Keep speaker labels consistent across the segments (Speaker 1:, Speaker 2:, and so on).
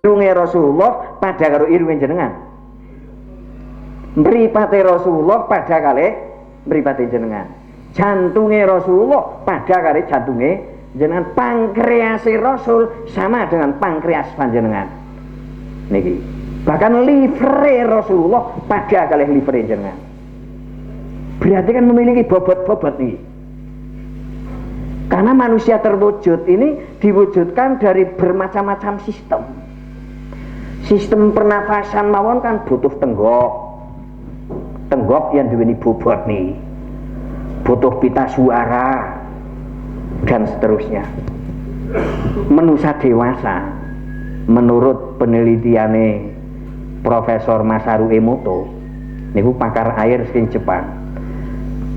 Speaker 1: irunge Rasulullah pada karo irunge jenengan. Mripate Rasulullah pada kalih mripate jenengan. Jantunge Rasulullah pada karo jantunge jenengan. Pankrease Rasul sama dengan pankreas panjenengan. Niki. Bahkan livere Rasulullah pada kalih livere jenengan. Berarti kan memiliki bobot-bobot nih. Karena manusia terwujud ini diwujudkan dari bermacam-macam sistem. Sistem pernafasan mawon kan butuh tenggok. Tenggok yang duweni bobot nih. Butuh pita suara dan seterusnya. Manusia dewasa menurut penelitiane Profesor Masaru Emoto niku pakar air sing Jepang.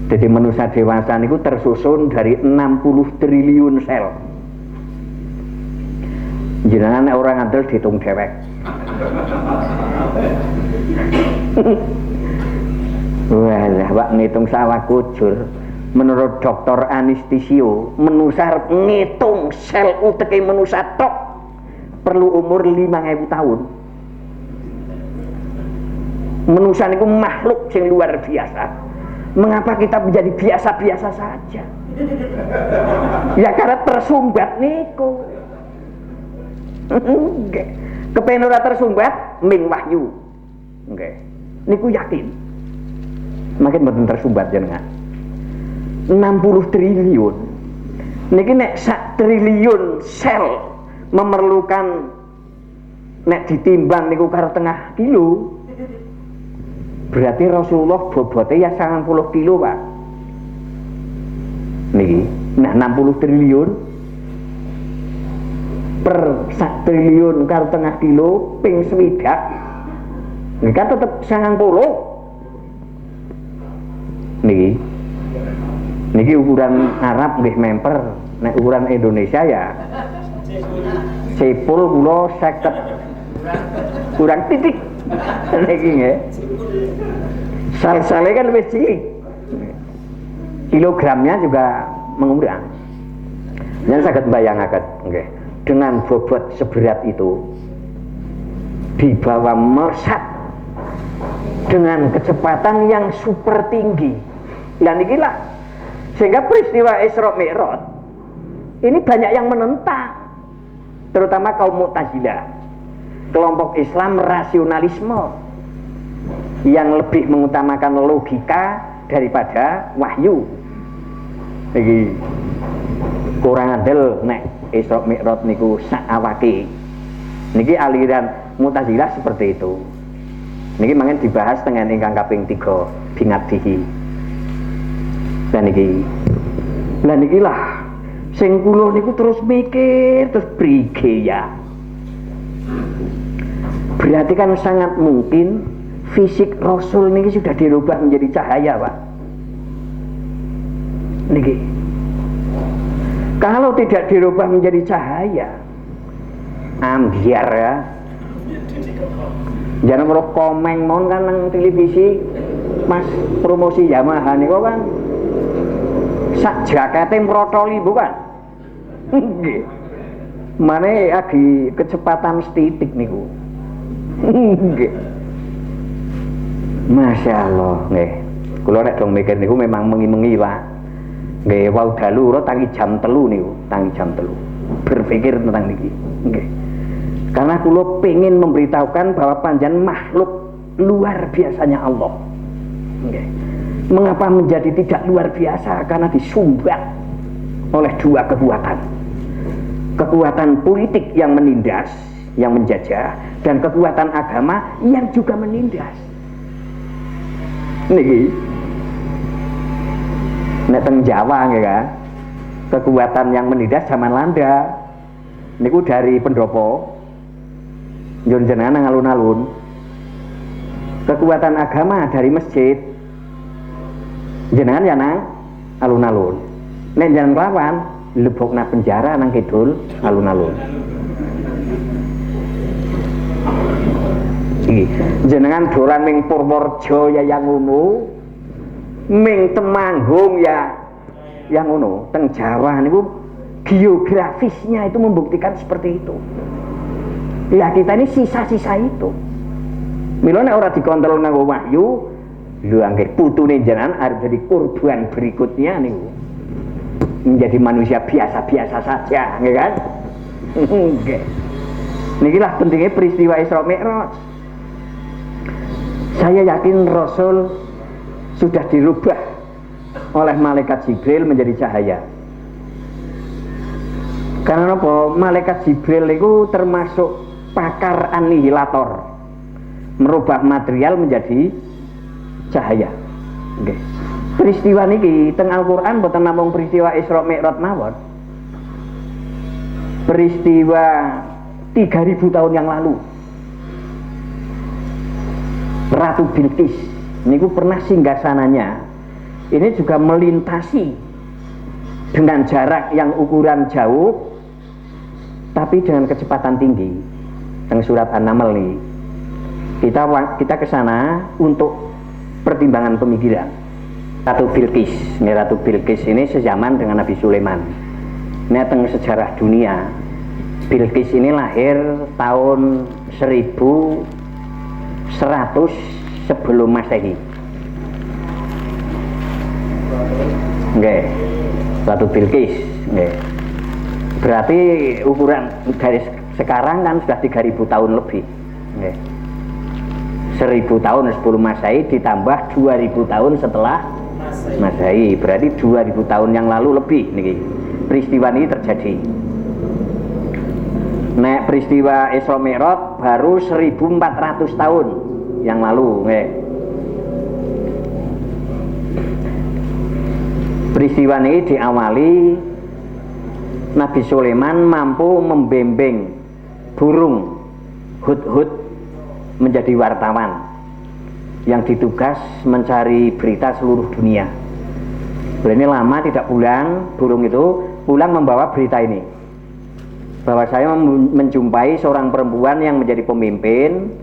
Speaker 1: Jadi manusia dewasa niku tersusun dari 60 triliun sel. Jenengan orang andel dihitung dewek. Walah, wak ngitung sawah kujur. Menurut dokter anestesio, manusia ngitung sel uteke manusia tok perlu umur 5.000 tahun. Manusia niku makhluk yang luar biasa. Mengapa kita menjadi biasa-biasa saja? Ya karena tersumbat niku. Kepen ora tersumbat ming wahyu. Nggih. Niku yakin. Makin mboten tersumbat jenengan. 60 triliun. Niki nek 1 triliun sel memerlukan nek ditimbang niku karo tengah kilo. Berarti Rasulullah bobotnya ya 90 kilo Pak. Niki, nah 60 triliun per 1 triliun karo tengah kilo ping swidak. Niki kan tetep 90. Niki ukuran Arab nggih memper, nek ukuran Indonesia ya sepul kula 50 kurang titik. Niki nggih. Sal-sale kan lebih cilik. Kilogramnya juga mengurang. Yang sangat bayangaken nggih. Dengan bobot seberat itu dibawa melesat dengan kecepatan yang super tinggi. Dan inilah sehingga peristiwa Isra Mi'raj ini banyak yang menentang, terutama kaum Mu'tazilah, kelompok Islam rasionalisme yang lebih mengutamakan logika daripada wahyu. Iki kurang andel nek Isra Mi'raj niku sak awake. Niki aliran Mu'tazilah seperti itu. Niki mangken dibahas dengan ingkang kaping 3 bingatihi. Dan niki lah sing kula niku terus mikir terus prige ya. Berarti kan sangat mungkin fisik Rasul niki sudah dirubah menjadi cahaya, Pak. Niki. Kalau tidak dirubah menjadi cahaya, ambiar ya. Jangan merok komeng mon kan nang televisi, Mas promosi Yamaha niku kan sak jakete mrotoli bukan? Nggih. Mane agi kecepatan setitik niku. Nggih. Masya Allah, nggih. Kula nek dong mikir niku memang mengi-mengi, Pak. Nggih, wau dalu ora tangi jam 3 niku, tangi jam 3. Berpikir tentang niki. Nggih. Karena kula pengen memberitahukan bahwa panjenengan makhluk luar biasanya Allah. Nggih. Mengapa menjadi tidak luar biasa? Karena disumbat oleh dua kekuatan. Kekuatan politik yang menindas, yang menjajah, dan kekuatan agama yang juga menindas. Niki nek teng Jawa nggih kan, kekuatan yang menindas zaman Landa niku dari pendopo nyon jenengan nang alun-alun. Kekuatan agama dari masjid jenengan ya nang alun-alun. Nek jenengan lawan lebokna penjara nang kidul alun-alun. Jenengan dolan ming Purworejo ya yang ngono, ming Temanggung ya yang ngono. Teng Jawa niku geografisnya itu membuktikan seperti itu. Ya kita ini sisa-sisa itu. Mila nek ora dikontrol nganggo wahyu, lho anggere putune jenengan arep jadi korban berikutnya niku. Menjadi manusia biasa-biasa saja, nggih kan? Nggih. Niki lah pentingnya peristiwa Isra Mi'raj. Saya yakin Rasul sudah dirubah oleh malaikat Jibril menjadi cahaya. Karena apa? Malaikat Jibril itu termasuk pakar anihilator, merubah material menjadi cahaya. Okay. Peristiwa niki teng Al-Qur'an boten namung peristiwa Isra Mi'raj mawon. Peristiwa 3000 tahun yang lalu. Ratu Bilqis niku pernah singgasananya ini juga melintasi dengan jarak yang ukuran jauh tapi dengan kecepatan tinggi. Teng surat An-Naml nih kita ke sana untuk pertimbangan pemikiran. Ratu Bilqis ini sezaman dengan Nabi Sulaiman. Ini teng sejarah dunia, Bilqis ini lahir tahun 1100 sebelum Masehi. Nggih. Ratu Bilqis, nggih. Berarti ukuran dari sekarang kan sudah 3000 tahun lebih. Nggih. 1000 tahun sebelum Masehi ditambah 2000 tahun setelah Masehi, berarti 2000 tahun yang lalu lebih niki. Peristiwa ini terjadi. Nek peristiwa Isra Mi'raj baru 1400 tahun yang lalu, nggih. Peristiwa ini diawali Nabi Sulaiman mampu membimbing burung hudhud menjadi wartawan yang ditugas mencari berita seluruh dunia. Ini lama tidak pulang, burung itu pulang membawa berita ini, bahwa saya menjumpai seorang perempuan yang menjadi pemimpin,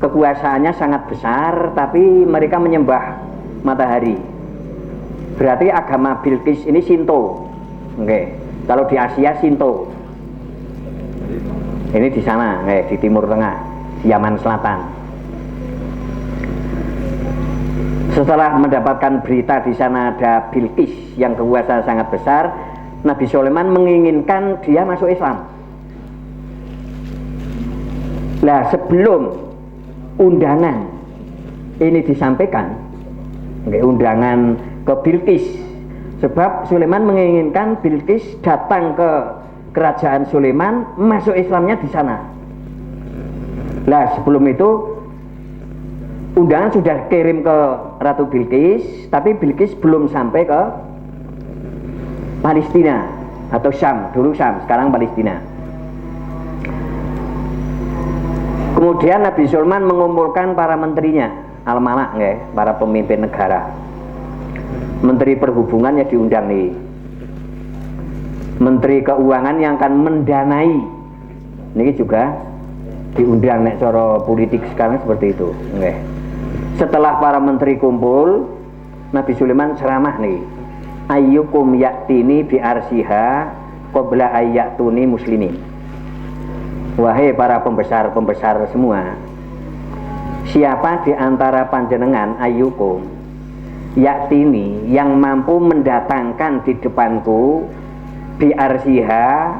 Speaker 1: kekuasaannya sangat besar, tapi mereka menyembah matahari. Berarti agama Bilqis ini Shinto. Oke. Kalau di Asia Shinto. Ini di sana, di Timur Tengah, Yaman Selatan. Setelah mendapatkan berita di sana ada Bilqis yang kekuasaan sangat besar, Nabi Sulaiman menginginkan dia masuk Islam. Nah, sebelum undangan ini disampaikan, undangan ke Bilqis, sebab Sulaiman menginginkan Bilqis datang ke kerajaan Sulaiman, masuk Islamnya di sana. Nah, sebelum itu undangan sudah kirim ke Ratu Bilqis, tapi Bilqis belum sampai ke Palestina atau Syam, dulu Syam, sekarang Palestina. Kemudian Nabi Sulaiman mengumpulkan para menterinya, al-malak, para pemimpin negara. Menteri perhubungan ya diundang nih, Menteri keuangan yang akan mendanai, ini juga diundang nek cara politik sekarang seperti itu. Setelah para menteri kumpul, Nabi Sulaiman ceramah nih, ayyukum ya'tini bi arsiha qabla ayyatuni muslimin. Wahai para pembesar-pembesar semua, siapa di antara panjenengan ayyukum ya'tini yang mampu mendatangkan di depanku bi arsiha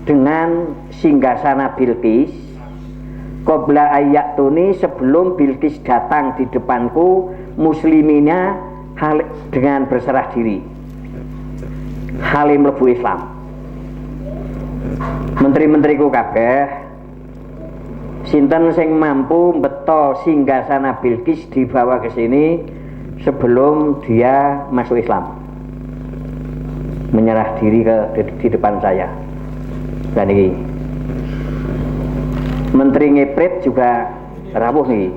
Speaker 1: dengan singgasana Bilqis qabla ayyatuni sebelum Bilqis datang di depanku muslimina dengan berserah diri halim mlebu Islam. Menteri-menteriku kabeh sinten sing mampu beto singgasana Bilqis dibawa ke sini sebelum dia masuk Islam, menyerah diri di depan saya. Dan ini Menteri Ngepret juga rawuh nih.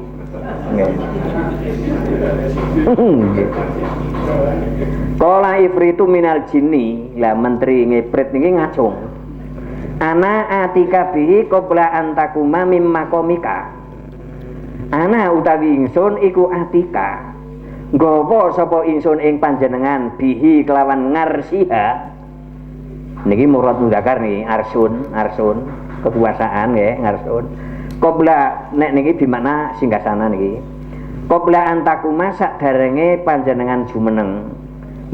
Speaker 1: Qala ifritu minal jinni, lah Menteri Ngepret niki ngacung. Ana atika bihi qabla antakuma mimma komika. Ana utawi ingsun iku atika nggawa sapa ingsun ing panjenengan bihi kelawan ngarsiha. Niki murad mudzakkar nih, arsun. kekuasaan nggih ngarsun. Qabla nek niki di mana singgasana niki. Qabla antakuma saderenge panjenengan jumeneng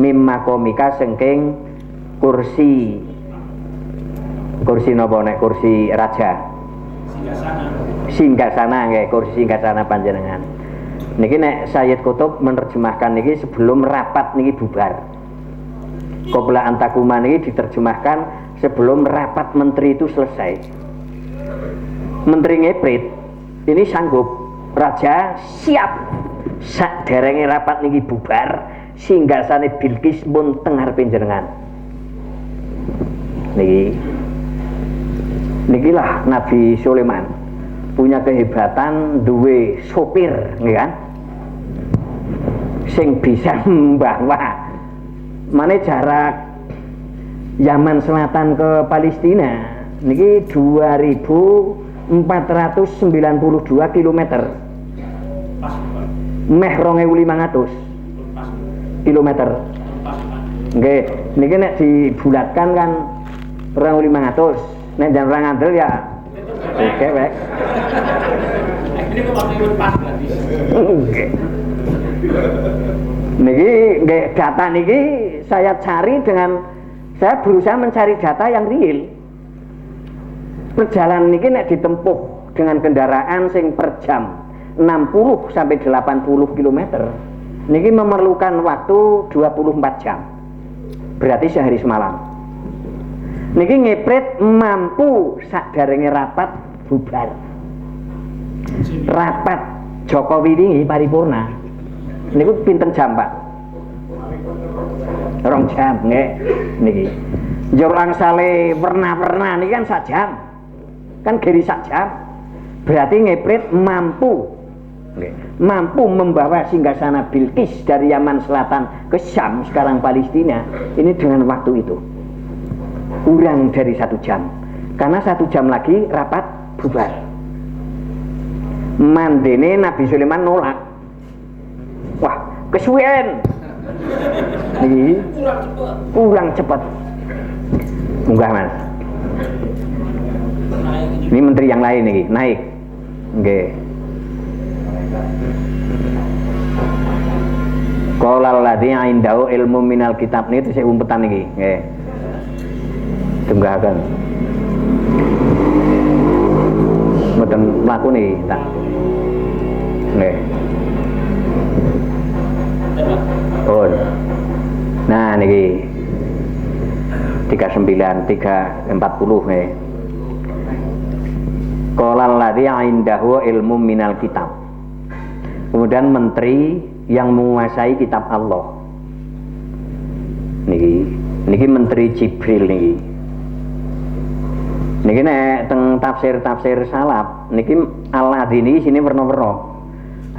Speaker 1: mimma komika sengking kursi napa nek kursi raja singgasana nggih kursi singgasana panjenengan niki nek Sayyid Qutb menerjemahkan niki sebelum rapat niki bubar. Qabla antakuma niki diterjemahkan sebelum rapat menteri itu selesai. Menteri ngeprit ini sanggup, raja siap saderenge rapat niki bubar singgasane Bilqis pun teng ngarepe panjenengan. Niki lah Nabi Sulaiman punya kehebatan duwe sopir nggih kan sing bisa membawa mane jarak Yaman Selatan ke Palestina niki 2492 km. Meh 2500 km. Nggih, niki nek dibulatkan kan 2500. Nek jan ora ngandel ya oke wek. Ini kok maksudipun pas berarti. Nggih. Niki nggih data niki saya cari saya berusaha mencari data yang real. Perjalanan niki nek ditempuh dengan kendaraan sing per jam 60 sampai 80 km. Niki memerlukan waktu 24 jam. Berarti sehari semalam. Niki ngeprit mampu saderenge rapat bubar. Rapat Jokowi ini paripurna. Niku pinten jam, Pak? 2 jam nggih niki. Njur angsale werna-werna niki kan sak jam. Kan geri sak jam. Berarti ngeprit mampu membawa singgasana Bilqis dari Yaman Selatan ke Syam sekarang Palestina ini dengan waktu itu kurang dari 1 jam karena 1 jam lagi rapat bubar. Mandene Nabi Sulaiman nolak, wah kesuwen nih kurang cepat munggah Mas. Ini menteri yang lain nih naik nggih. Qala alladzi 'indahu ilmu minal kitab niku tesih umpetan iki nggih. Tunggaken. Mboten mlaku niki tak. Nggih. Oh. Nah niki 39 340 nggih. Qala alladzi 'indahu ilmu minal kitab. Kemudian menteri yang menguasai kitab Allah. Niki menteri Jibril niki. Niki nek teng tafsir salaf niki alladzi niki sini werna-werna.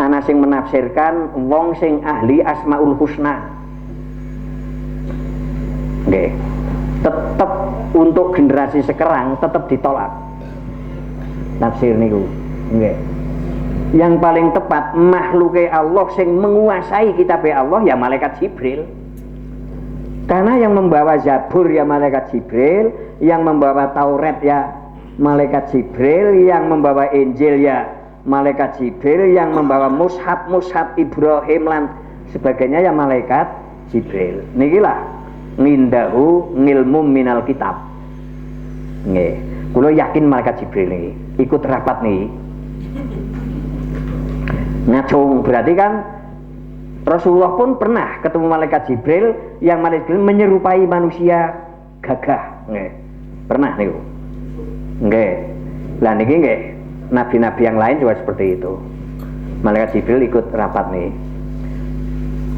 Speaker 1: Ana sing menafsirkan wong sing ahli Asmaul Husna. Nggih. Tetap untuk generasi sekarang tetap ditolak. Tafsir niku. Nggih. Yang paling tepat makhluknya Allah sing menguasai kitabnya Allah ya malaikat Jibril. Karena yang membawa Zabur ya malaikat Jibril, yang membawa Taurat ya malaikat Jibril, yang membawa Injil ya malaikat Jibril, yang membawa mushaf Ibrahim lan sebagainya ya malaikat Jibril. Nikilah ngindahu ngilmu minal kitab. Nggih, kula yakin malaikat Jibril niki ikut rapat niki. Ngacung berarti kan Rasulullah pun pernah ketemu malaikat Jibril yang malaikat Jibril menyerupai manusia gagah nggih. Pernah niku. Nggih. Lah niki nggih nabi-nabi yang lain juga seperti itu. Malaikat Jibril ikut rapat nih.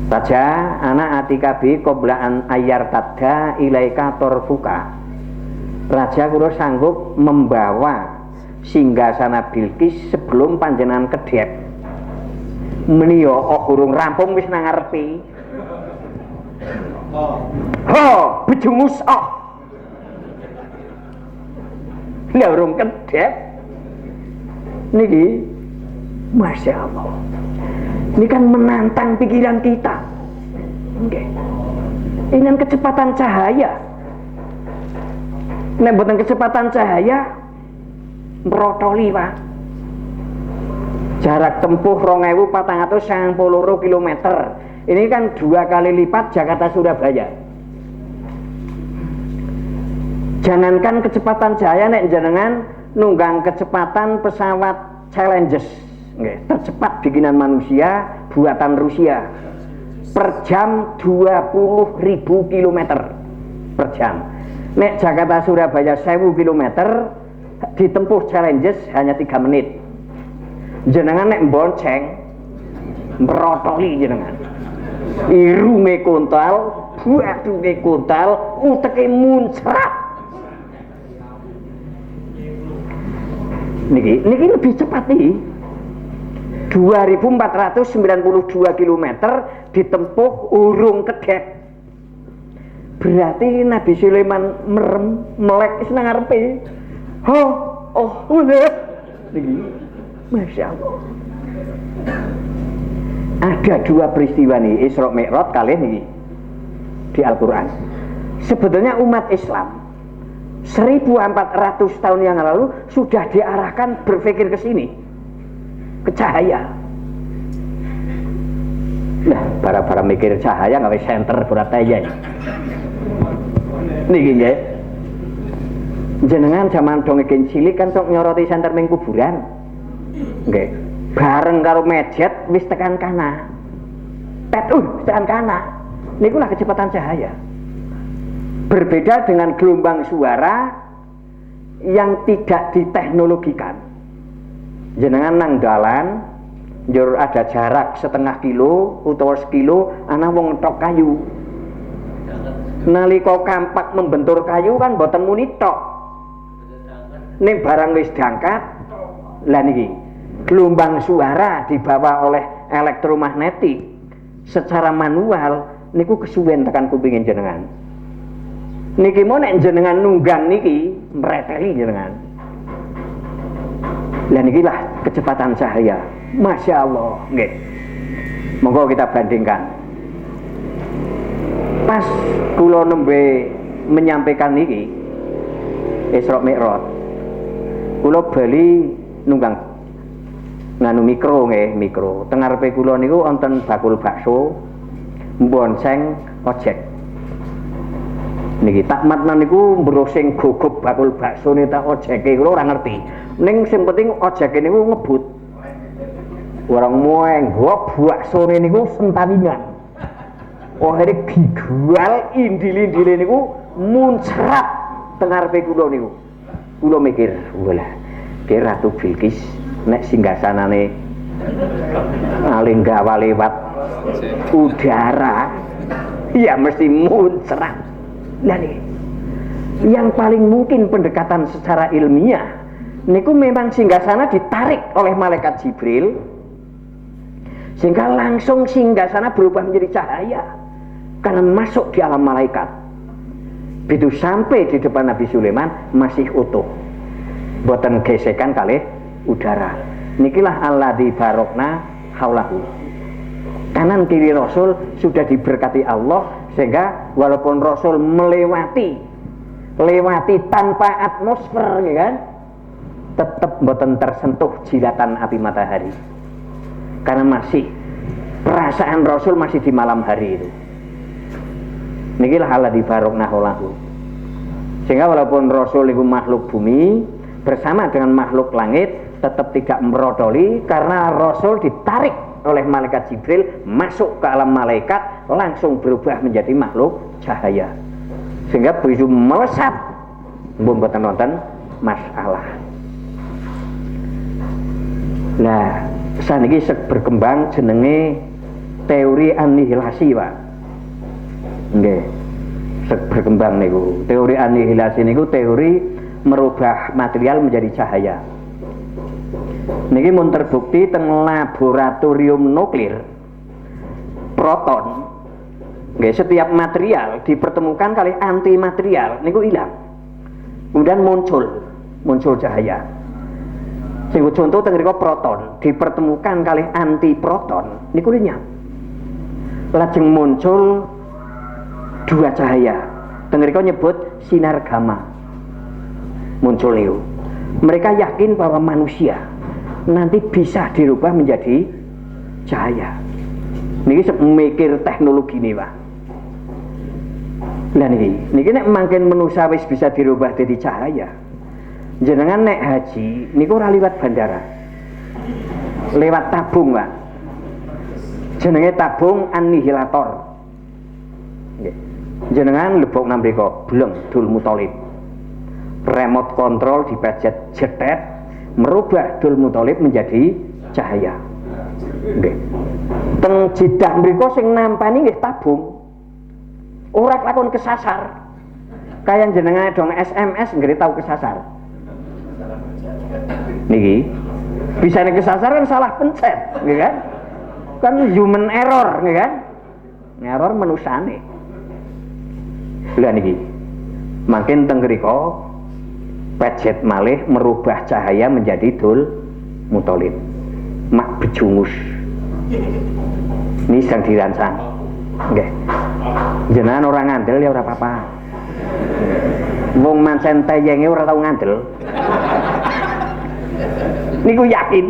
Speaker 1: Raja anak atikabi qoblaan ayar tadda ilaika torfuka. Raja kula sanggup membawa singgasana Bilqis sebelum panjenengan kedhep. Meniyo urung rampung wis nang ngarepe. Ho, bejungus Lah urung kedhep. Niki Masya Allah. Ini kan menantang pikiran kita. Nggih. Dengan kecepatan cahaya. Nek mboten kecepatan cahaya Mrotoli, Pak. Jarak tempuh 2492 km. Ini kan 2 kali lipat Jakarta Surabaya. Jangankan kecepatan cahaya, nek jenengan nunggang kecepatan pesawat Challenges, tercepat bikinan manusia buatan Rusia, per jam 20.000 km per jam. Nek Jakarta Surabaya 1000 km ditempuh Challenges hanya 3 menit. Jenengan nek bonceng merotoli jenengan. Irunge kontal, buatuke kontal, uteke muncrat. Niki lebih cepat nih. 2492 km ditempuh urung kedek. Berarti Nabi Sulaiman merem melek nang ngarepe. Niki. Masya Allah. Ada 2 peristiwa nih, Isra Mi'raj kali ini di Al-Quran. Sebetulnya umat Islam 1400 tahun yang lalu sudah diarahkan berpikir ke sini, ke cahaya. Nah, para mikir cahaya nggak center berat aja. Niki nggih. Jenengan zaman dong iki cilik kan sok nyoroti center ning kuburan. Nggih. Bareng karo mejet wis tekan kana. Tekan kana. Niku lah kecepatan cahaya. Berbeda dengan gelombang suara yang tidak diteknologikan. Jenengan nang dalan njur ada jarak setengah kilo utawa sekilo ana wong ngetok kayu. Nalika kampak membentur kayu kan boten muni tok. Ning barang wis diangkat, lah niki gelombang suara dibawa oleh elektromagnetik secara manual niku kesuwen tekan kupingin jenengan. Niki mau nek jenengan nunggang niki mreteli jenengan. Lah niki lah kecepatan cahaya. Masya Allah, nggih. Monggo kita bandingkan. Pas kula nembe menyampaikan niki Isra Mi'raj. Kula bali nunggang nganu mikro nggih, mikro. Teng ngarepe kula niku wonten bakul bakso, bonceng ojek. Niki tak matna niku brosing gogok bakul bakso nih tak ojeke kula ora ngerti. Ning sing penting ojeke niku ngebut. Orang mueng gua baksone niku sentaningan. Oh hari dijual indil-indile niku muncrat teng ngarepe kula niku. Kula mikir, walah, ki Ratu Bilqis nek singgasanane alinggawa lewat udara ya mesti muncrat. Nah nih, yang paling mungkin pendekatan secara ilmiah niku memang singgasana ditarik oleh malaikat Jibril sehingga langsung singgasana berubah menjadi cahaya karena masuk di alam malaikat. Begitu sampai di depan Nabi Sulaiman masih utuh, boten gesekan kali udara. Nikilah alladzi barokna haulahu. Kanan kiri Rasul sudah diberkati Allah sehingga walaupun Rasul melewati tanpa atmosfer ya kan, tetap boten tersentuh jilatan api matahari karena masih perasaan Rasul masih di malam hari itu. Nikilah alladzi barokna haulahu. Sehingga walaupun Rasul itu makhluk bumi bersama dengan makhluk langit tetap tidak merodoli karena Rasul ditarik oleh malaikat Jibril masuk ke alam malaikat langsung berubah menjadi makhluk cahaya sehingga begitu melesat mboten wonten masalah. Nah saniki berkembang jenenge teori anihilasi Pak. Nggih. Berkembang niku. Teori anihilasi niku teori merubah material menjadi cahaya. Niki mun terbukti teng laboratorium nuklir proton. Nggih, setiap material dipertemukan kali anti material niku ilang. Kemudian muncul cahaya. Sing contoh teng mriku proton dipertemukan kali anti proton niku lenyap. Lajeng muncul 2 cahaya. Teng mriku nyebut sinar gamma. Muncul niku. Mereka yakin bahwa manusia nanti bisa dirubah menjadi cahaya. Niki mikir teknologi nih Pak. Lah niki nek mangken manusia wis bisa dirubah jadi cahaya. Jenengan nek haji niku ora liwat bandara. Lewat tabung, Pak. Jenenge tabung anihilator. Nggih. Jenengan lebok nang mriko, bleng dul mutolib. Remote control dipencet jetet, merubah dul mutolib menjadi cahaya. Nggih. Teng jidah mriko sing nampani nggih tabung. Ora kelakon kesasar. Kayak jenengan dong SMS nggih tahu kesasar. Niki bisa nih kesasar kan salah pencet, nggih kan? Kan human error, nggih kan? Error manusane. Lah niki. Makin teng mriko pencet malih merubah cahaya menjadi dul mutolib. Mak bejungus. Ini sang dirancang. Nggih. Jenengan orang ngandel ya ora apa-apa. Wong mancen tayenge ora tau ngandel. Niku yakin.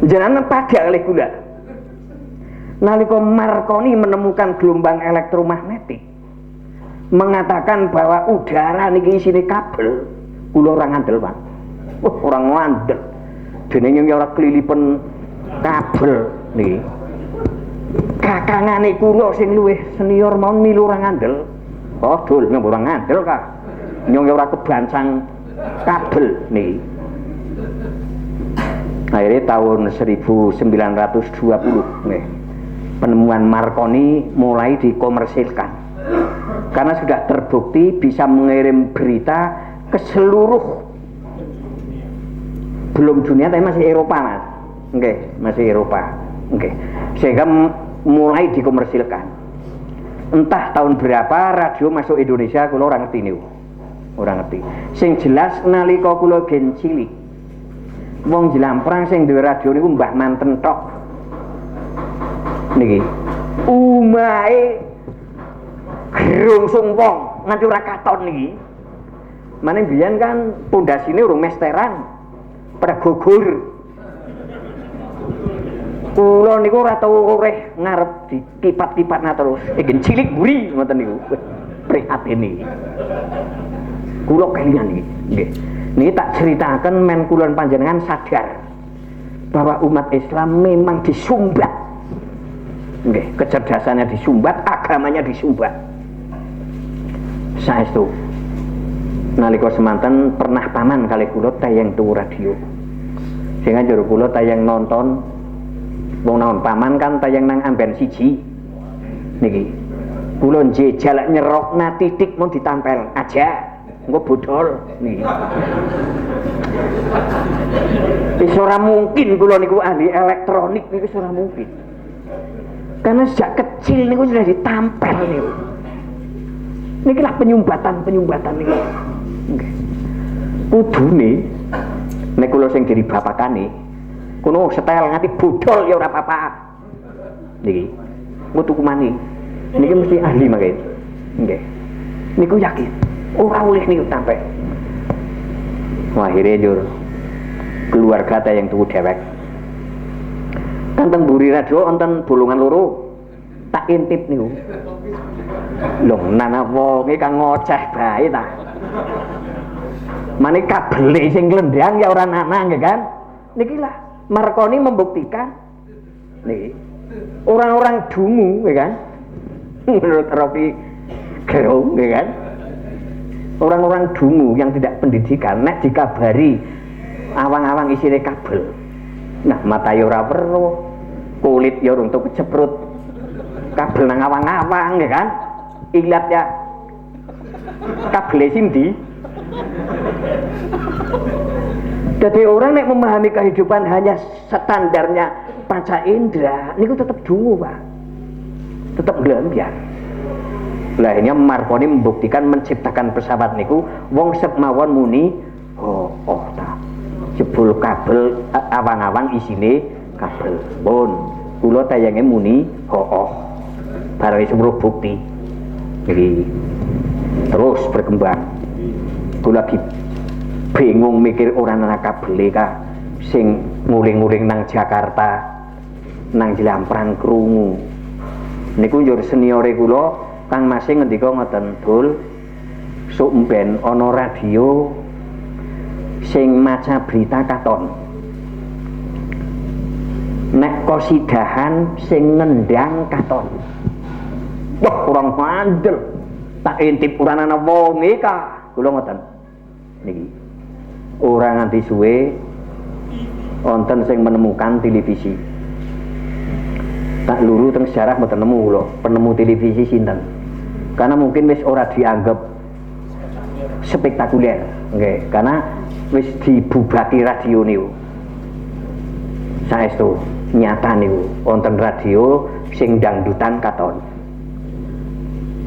Speaker 1: Jenengan pada oleh kula. Nalika Marconi menemukan gelombang elektromagnetik, mengatakan bahwa udara niki isine kabel, kula ora ngandel, Pak. Orang ngandel. Dene yang ora kelilipen kabel niki. Kakangane kula sing luwih senior mawon milu ora ngandel. Oh, dul nyong ora ngandel, Kak. Nyong ora kebancang kabel niki. Akhirnya tahun 1920 nih, penemuan Marconi mulai dikomersilkan karena sudah terbukti bisa mengirim berita ke seluruh, belum dunia tapi masih Eropa Mas, masih Eropa, sehingga mulai dikomersilkan. Entah tahun berapa radio masuk Indonesia kula ora ngerti niku, ora ngerti. Sing jelas nalika kula gen cilik, wong Jelamprang sing duwe radio niku Mbah Manten tok. Niki. Umahe gerungsung wong nganti ora katon niki. Mane biyen kan pondasine urung mesteran. Pada gugur. Kula niku ora tau ureh ngarep dikipat-kipatna terus. Iki cilik buri ngoten niku. Prihatin niki. Kula kelingan niki. Nggih. Ini tak ceritakan men kulon panjenengan sadar bahwa umat Islam memang disumbat, kecerdasannya disumbat, agamanya disumbat. Saestu nalika semanten pernah paman kali kula tayang tuh radio, sehingga jero kula tayang nonton wong naon paman kan tayang nang amben siji niki kula njejal nyerokna titik mau ditampel aja. Engko bodol niki. Wis ora mungkin kula niku ahli elektronik niku ora mungkin. Karena sejak kecil niku sudah ditampel niku. Niki lah penyumbatan niku. Nggih. Kudune nek kula sing diri bapakane kuno setel nganti bodol ya ora apa-apa. Niki. Engko tuku mani. Niki mesti ahli mangke. Nggih. Niku yakin. Ora oleh niku sampai. Wah, akhirnya jur keluarga yang tuku dewek. Kan teng mburi radio wonten bolongan loro. Tak intip niku. Lho, nana wonge kang ngoceh bae ta. Mane kabele sing glendang ya ora nana nggih kan? Niki lah Marconi membuktikan niki. Orang-orang dungu nggih kan? Menurut Rofi Gerung nggih kan? Orang-orang dungu yang tidak pendidikan nek dikabari awang-awang isine kabel. Nah, mata ya ora weruh, kulit ya urung tau keceprut. Kabel nang awang-awang ya kan? Ilat ya kabel sindi. Jadi orang nek memahami kehidupan hanya standarnya panca indera, niku tetap dungu, Pak. Tetap glambyar. Lah ini Marconi membuktikan menciptakan pesawat niku wong sepmawon muni ta jebul kabel awang-awang isine kabel pun kula tayange muni barang seluruh bukti. Jadi terus berkembang kula bingung mikir ora ana kabele ka sing nguling-nguling nang Jakarta nang Jlamprang krungu niku njur seniore kula Kang Masih ngendika ngoten Dul sok mben ana radio sing maca berita katon nek kosidahan sing ngendang katon wah kurang mandel tak intip ora ana wonge ka kula ngoten niki ora nganti suwe wonten sing menemukan televisi tak luru teng sejarah mboten nemu kula penemu televisi sinten karena mungkin wis ora dianggap spektakuler nggih karena wis dibubaki radio niku saestu nyata niku wonten radio sing dangdutan katon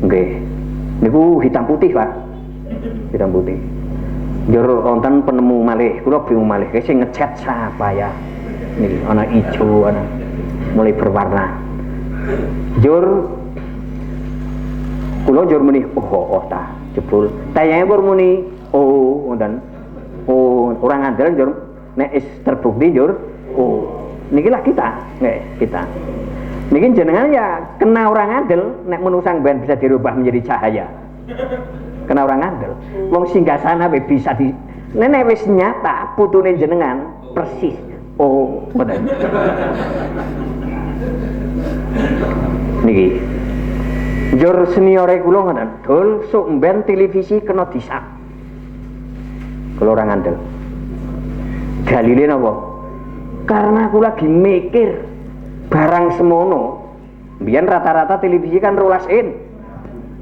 Speaker 1: nggih niku hitam putih Pak hitam putih njur wonten penemu malih kula bingung malih sing ngecat sapa ya niki ana ijo ana mulai berwarna njur kula njur muni oh ta jebul tayange pun muni oh wonten oh orang ngandel njur nek is terbukti njur oh nikilah kita nggih kita niki jenengan ya kena orang ngandel nek menusang ben bisa dirubah menjadi cahaya kena orang ngandel wong singgasana we bisa di nek wis nyata putune jenengan persis oh bener niki njur seniore kula ngoten Dul sok mben televisi kena disak kula ora ngandel dalile napa karena aku lagi mikir barang semono biyen rata-rata televisi kan 12 in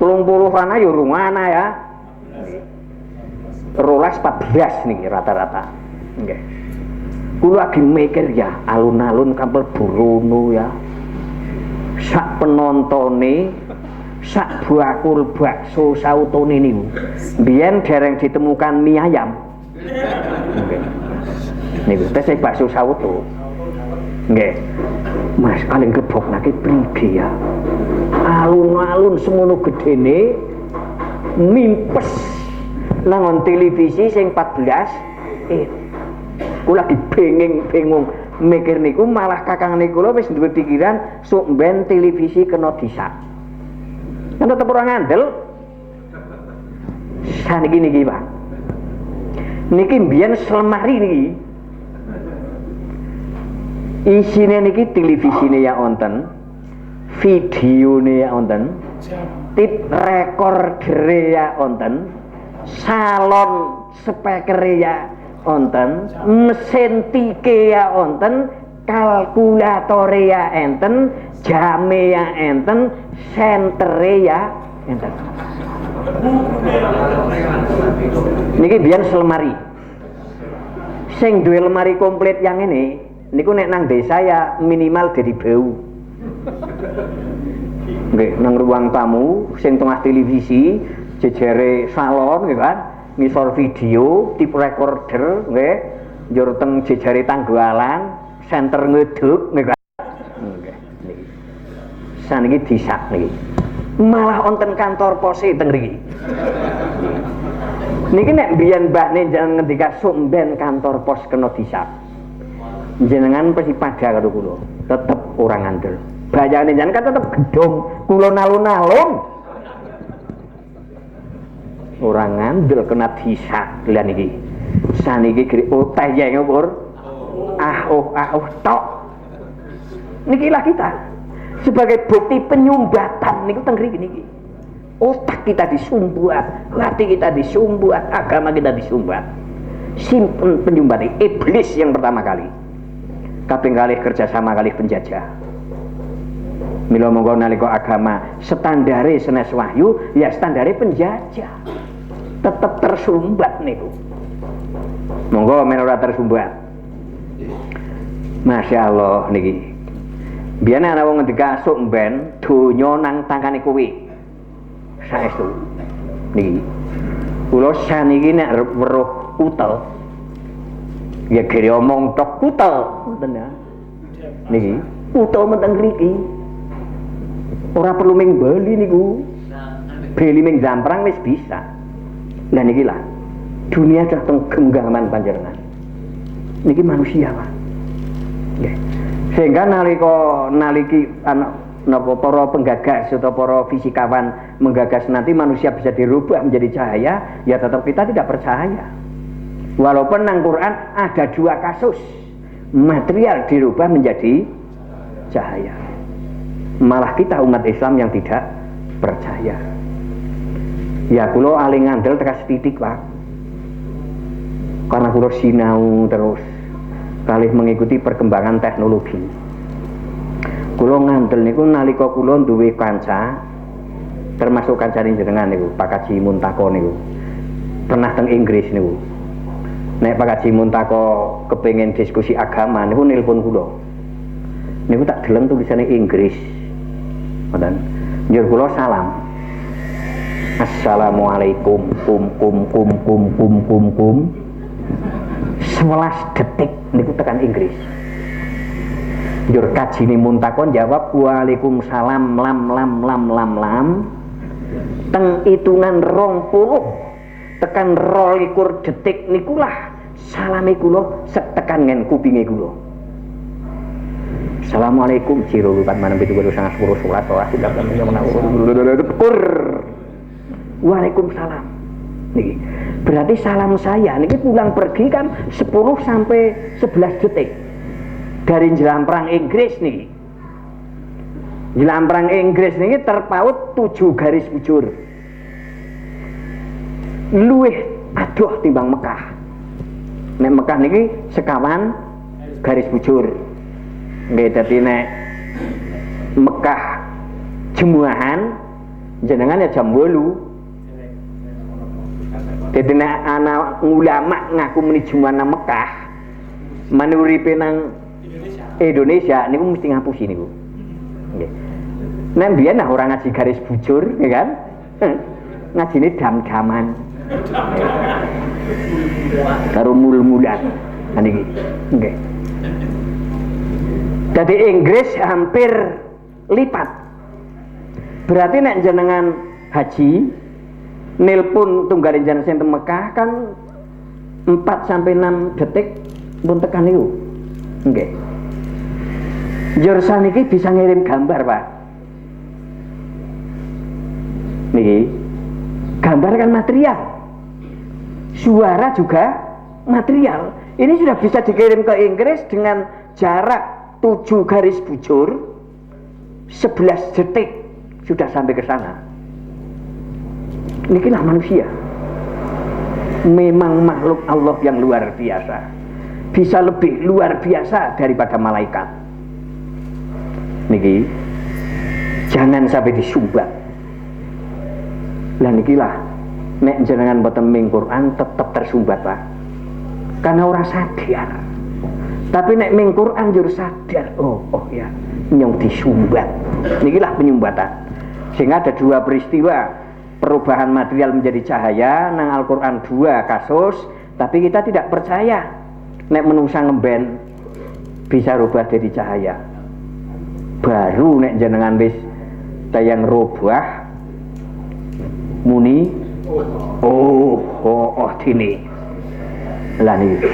Speaker 1: 30 rana ya rungana ya 14 niki rata-rata nggih kula lagi mikir ya alun-alun kampel Burono ya sak penontone sak bakul bakso sautone niku biyen dereng ditemukan mie ayam nggih niku tesih bakso sauto nggih Mas paling gebok nake prigi ya alun-alun semono gedene mimpes nang televisi sing 14 kula lagi bingung mikir niku malah kakang niku lho wis duwe pikiran sok ben televisi kena disak kan tetep ora ngandel saniki niki Pak niki mbiyen selemari niki isine niki televisine ya wonten videone ya wonten tip rekordere ya wonten salon spekere ya wonten mesin tike ya wonten kalkulatore ya enten jame ya enten sentere ya enten niki biyen selemari sing duwe lemari komplit yang ini niku nek nang desa ya minimal dari bau nggih nang ruang tamu sing tengah televisi jejere salon nggih kan ngisor video tip recorder nggih njur teng jejare tanggalan senter ngeduk nggih kan nggih niki saniki disak niki malah wonten kantor pos teng mriki niki nek biyen mbahne jangan ngendika sok mben kantor pos kena disak jenengan pasti pada karo kula tetep ora ngandel bayane jenengan kan tetep gedung kula nalun-nalun ora ngandel kena disak lha niki saniki teh ya ngopur tok niki lah kita sebagai bukti penyumbatan niku teng mriki niki otak kita disumbat hati kita disumbat agama kita disumbat simpen penyumbat iblis yang pertama kali kaping kalih kerjasama kalih penjajah mila monggo nalika agama standare senes wahyu ya standare penjajah tetep tersumbat niku monggo men ora tersumbat Masya Allah niki biyen ana wong ngendika sok mben donya nang tangkane kowe saestu niki kula saniki nek weruh utel ya kira omong tok kutel ngoten ya niki utel menteng mriki ora perlu ming Bali niku beli ming Jlamprang wis bisa lah niki lah dunia sudah teng genggaman panjenengan niki manusia Pak. Nggih. Sehingga naliki napa para penggagas atau para fisikawan menggagas nanti manusia bisa dirubah menjadi cahaya, ya tetap kita tidak percaya. Walaupun nang Quran ada 2 kasus material dirubah menjadi cahaya. Malah kita umat Islam yang tidak percaya. Ya kula aling ngandel tekan setitik Pak. Karena kula sinau terus kalih mengikuti perkembangan teknologi. Kula ngandel niku nalika kula duwe kanca termasuk kancane jenengan niku Pak Kaji Muntako niku. Pernah teng Inggris niku. Nek Pak Kaji Muntako kepengin diskusi agama niku nelpon kula. Niku tak deleng tulisane Inggris. Ngoten. Njur kula salam. Assalamualaikum kum 11 detik niku tekan Inggris. Njur kajine Muntakon jawab waalaikumsalam lam. Teng hitungan 20 tekan 22 detik nikulah salame kula setekan ngen kupinge kula. Assalamualaikum ciro lupat manem pitu kudu sangat 10 salat ora tidak kur. Waalaikumsalam. Niki. Berarti salam saya niki pulang pergi kan 10 sampai 11 detik. Dari jelang perang Inggris nih. Jelang perang Inggris niki terpaut 7 garis bujur. Luwih adoh timbang Mekah. Nek Mekah niki sekawan garis bujur. Nggih dadi nek Mekah jemuahan jenengan ya jam 8. Dadi nek ana ulama ngaku muni jemuahan nang Mekah manuripe nang Indonesia niku mesti ngapusi niku. Nggih. Nek mbiyen nah ora ngaji garis bujur, ya kan? Ngajine dam-daman. Karo mul-mulan. Niki. Nggih. Dadi Inggris hampir lipat. Berarti nek jenengan haji nelpon tunggalin jenengan sing teng Mekah kan 4 sampai 6 detik pun tekan niku. Nggih. Jursan niki bisa ngirim gambar Pak. Niki gambar kan material, suara juga material. Ini sudah bisa dikirim ke Inggris dengan jarak 7 garis bujur 11 detik sudah sampai ke sana. Nikilah manusia. Memang makhluk Allah yang luar biasa, bisa lebih luar biasa daripada malaikat. Niki jangan sampai disumbat. Lah nikilah nek jenengan boten ming Quran tetep tersumbat Pak. Karena ora sadar. Tapi nek ming Quran jur sadar. Oh ya, nyong disumbat. Nikilah penyumbatan. Sehingga ada 2 peristiwa perubahan material menjadi cahaya nang Al-Qur'an 2 kasus, tapi kita tidak percaya nek menungsa ngemben bisa rubah jadi cahaya. Baru nek jenengan wis tayang rubah muni oh dini lah niki.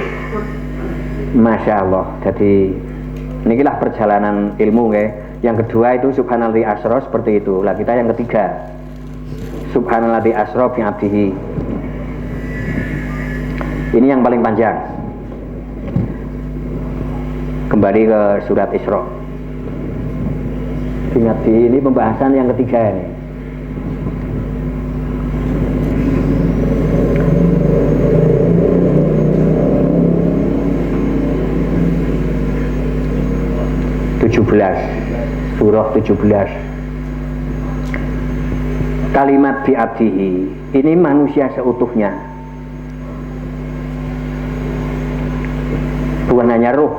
Speaker 1: Masya Allah. Jadi inilah perjalanan ilmu nggih. Yang kedua itu subhanalladzi asra seperti itu. Lah kita yang ketiga subhanalladzi asra bi abdihi. Ini yang paling panjang. Kembali ke surat Isra. Ingat ini pembahasan yang ketiga ini. Surah 17 kalimat bi'abdihi. Ini manusia seutuhnya, bukan hanya ruh.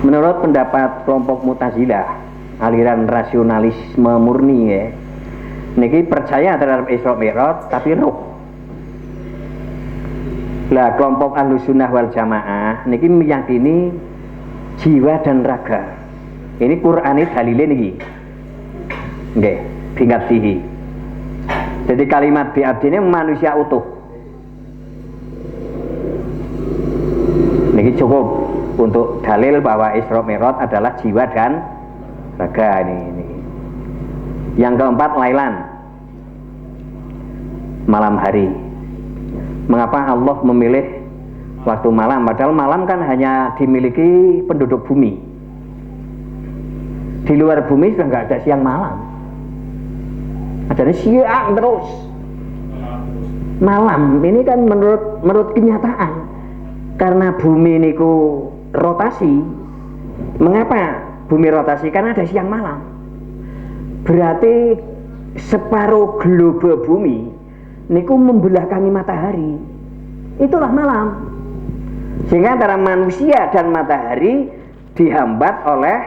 Speaker 1: Menurut pendapat kelompok Mu'tazilah, aliran rasionalisme murni ya, niki percaya terhadap Isra Mi'raj tapi ruh. Lah kelompok Ahlussunnah wal Jamaah niki meyakini jiwa dan raga. Ini Qur'ane dalile niki. Nggih, bi'abdihi. Jadi kalimat bi'abdi ini manusia utuh. Niki cukup untuk dalil bahwa Isra Mi'raj adalah jiwa dan raga ini. Yang keempat, lailan, malam hari. Mengapa Allah memilih waktu malam? Padahal malam kan hanya dimiliki penduduk bumi. Di luar bumi sudah nggak ada siang malam. Adanya siang terus. Malam ini kan menurut kenyataan, karena bumi niku rotasi. Mengapa bumi rotasi? Karena ada siang malam. Berarti separuh globe bumi niku membelakangi matahari. Itulah malam. Sehingga antara manusia dan matahari dihambat oleh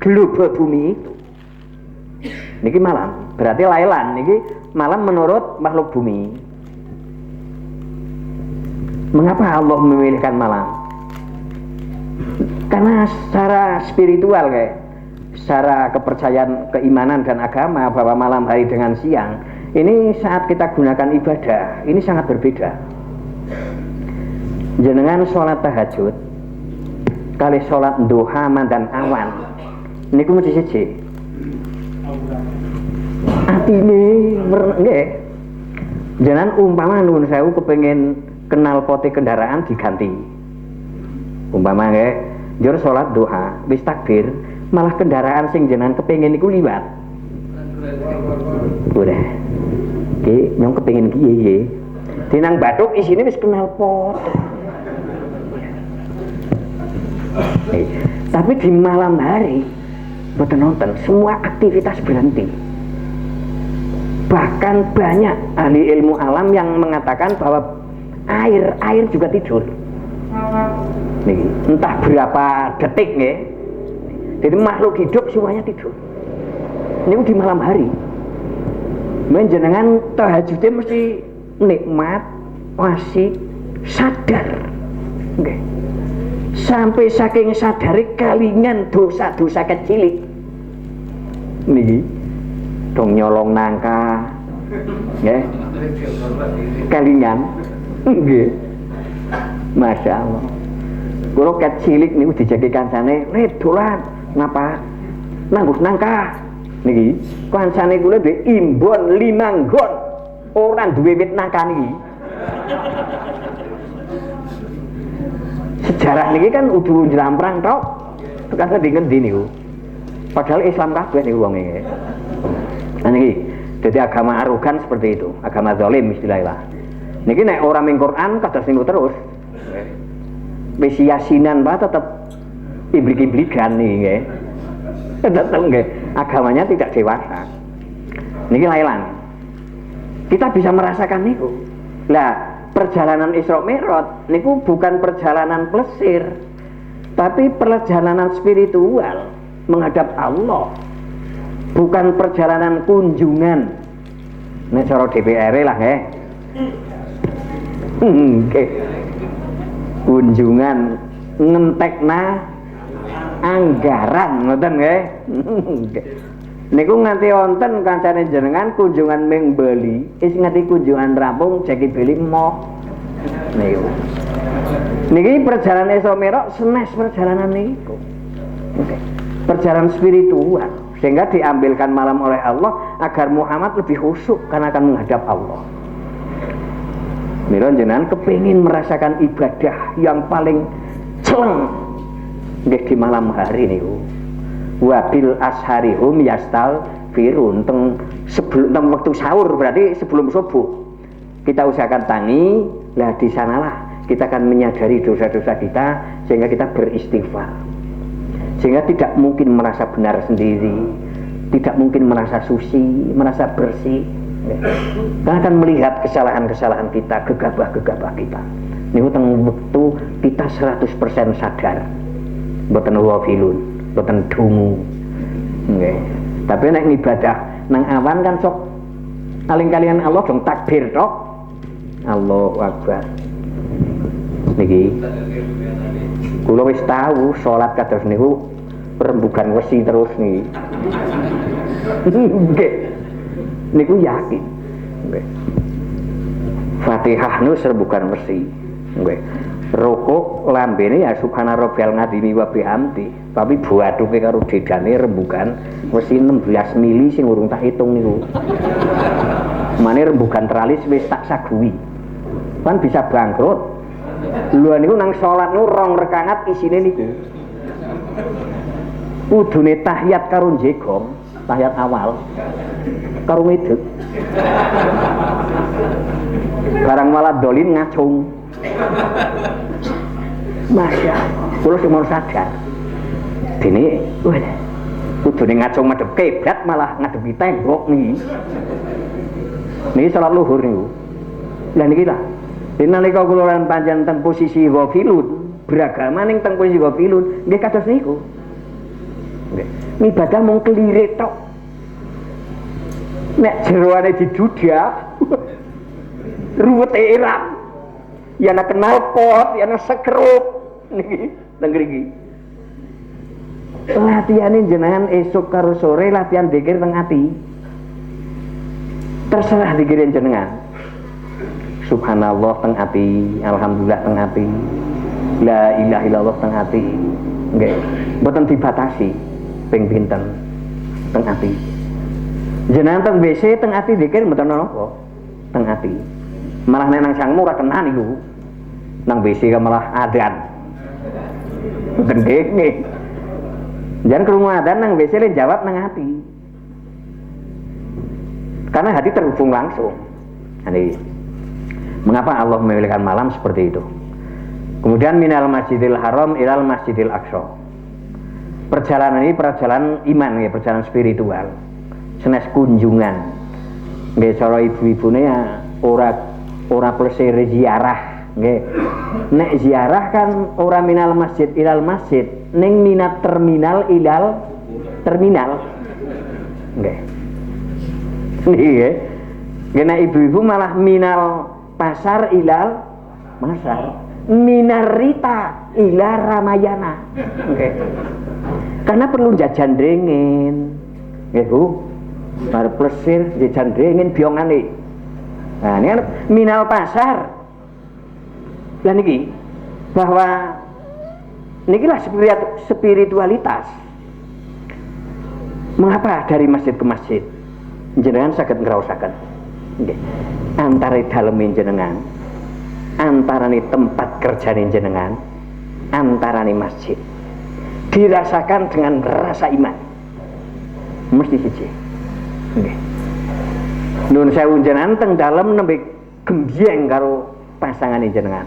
Speaker 1: globe bumi itu. Niki malam. Berarti lailan niki malam menurut makhluk bumi. Mengapa Allah memilihkan malam? Karena secara spiritual secara kepercayaan, keimanan dan agama, bahwa malam hari dengan siang ini saat kita gunakan ibadah ini sangat berbeda. Jenengan sholat tahajud kali sholat duha dan awan niku mesti siji atine nggih. Jenengan umpama nuwun sewu kepengin kenal poti kendaraan diganti, umpama nggih njur sholat duha wis takbir, malah kendaraan sing jenengan kepengin niku liwat. Udah ki nyong kepengin kiye dinang bathuk isine wis kenal pot. Tapi di malam hari boten nonton, semua aktivitas berhenti. Bahkan banyak ahli ilmu alam yang mengatakan bahwa air juga tidur. Nih, entah berapa detik nggih. Jadi makhluk hidup semuanya tidur. Ini di malam hari. Menjenengan tahajudnya mesti nikmat, asik, sadar. Nggih. Sampai saking sadari kalingan dosa-dosa kecil. Niki dong nyolong nangka. Nggih. Kalingan. Nggih. Masya Allah. Kulo ket cilik niku dijagi kancane, "Red dolan, ngapa? Nanggus nangka." Niki, kancane kula duwe imbon 5 nggon. Ora duwe wit nangka niki. Sejarah niki kan udu njlamprang tok. Tekan ngendi niku. Padahal Islam kabeh niku wong iki. Nah niki, dadi agama arogan seperti itu, agama zalim istilahnya. Niki nek ora ming Quran kados niku terus. Wis yasinan ba tetep iblik-iblikan nih nggih. Tetep nggih, agamanya tidak dewasa. Niki lailan. Kita bisa merasakan niku. Lah, perjalanan Isra Mi'raj niku bukan perjalanan plesir, tapi perjalanan spiritual menghadap Allah. Bukan perjalanan kunjungan. Nek cara DPR lah nggih. Nggih. Kunjungan ngentekna anggaran ngoten nggih. Niku nganti wonten kancane jenengan kunjungan ming Bali, is nganti kunjungan rampung jeki beli moh. Niku. Niki perjalanan Isra Mi'raj senes perjalanan niku. Perjalanan spiritual sehingga diambilkan malam oleh Allah agar Muhammad lebih khusyuk karena akan menghadap Allah. Mila jenengan kepingin merasakan ibadah yang paling celeng nggih di malam hari niku. Wabil asharihum yastaghfirun sebelum waktu sahur, berarti sebelum subuh. Kita usahakan tangi, lah di sanalah kita akan menyadari dosa-dosa kita sehingga kita beristighfar. Sehingga tidak mungkin merasa benar sendiri, tidak mungkin merasa suci, merasa bersih. Karena akan melihat kesalahan-kesalahan kita, gegabah-gegabah kita. Ini waktu kita 100% sadar. Mboten wafilun, mboten dungu. Nggih. Tapi nek ibadah nang awan kan sok aling kalian Allah dong takbir tok. Allahu Akbar. Niki. Kula wis tahu salat kados niku rembugan wesi terus niki. Nggih. Niku yakin. Nggih. Fatihah niku serbukan wesi. Nggih. rokok lambene ya subhana rabbiyal ngadimi wa bihamdi, tapi buatuke karo dedane rembugan mesti 16 mili sing urung tak hitung niku. Mane rembugan tralis wis tak sagui. Kan bisa bangkrut. Lho niku nang salat niku 2 rakaat isine niku. Kudune tahiyat karo njegong, tahiyat awal karo ngedeg. Barang malah dolin ngacung. Masya Allah, kula sing mau sadar. Dene, kudune ngacung madhep kiblat malah ngadepi tembok niki. Niki salat luhur niku. Lah niki lah. Nalika kula lan panjenengan teng posisi ghafilun, beragama ning teng posisi ghafilun, nggih kados niku. Nggih. Ibadah mung kelirik tok. Nek jeroane didudak, ruwet irap. Ya ana kenal pot, ya ana sekrup niki teng mriki. Latihane jenengan esuk karo sore latihan zikir teng ati. Terserah zikirin jenengan. Subhanallah teng ati, alhamdulillah teng ati. La ilaha illallah teng ati. Nggih, mboten dibatasi ping pinten teng ati. Jenengan teng WC teng ati zikir mboten napa. Teng ati. Malah nek nang sangmu ora kena niku. Nang WC malah adzan. Mboten nggih. Jangan krungu adzan nang WC le jawab nang ati. Karena hati terhubung langsung. Ini mengapa Allah memilihkan malam seperti itu. Kemudian minal masjidil haram ilal masjidil aqsa. Perjalanan ini perjalanan iman ya, perjalanan spiritual. Senes kunjungan. Nggih cara ibu-ibune ya ora plesir ziarah, nggih. Nek ziarah kan ora minal masjid ilal masjid, ning minat terminal ilal terminal. Nggih. Nggih. Nek ibu-ibu malah minal pasar ilal pasar. Minarita ila Ramayana. Okay. Karena perlu jajan dringin. Nggih, Bu. Bar plesir jajan dringin biongane. Nah, ini kan minal pasar. Lah niki bahwa nikilah spiritualitas. Mengapa dari masjid ke masjid? Jenengan saged ngraosaken. Nggih. Antara dalem jenengan antarane tempat kerjane jenengan, antarane masjid, dirasakan dengan rasa iman, mesti siji. Nggih. Nun sewu jenengan teng dalem nembe gembyeng karo pasangane jenengan.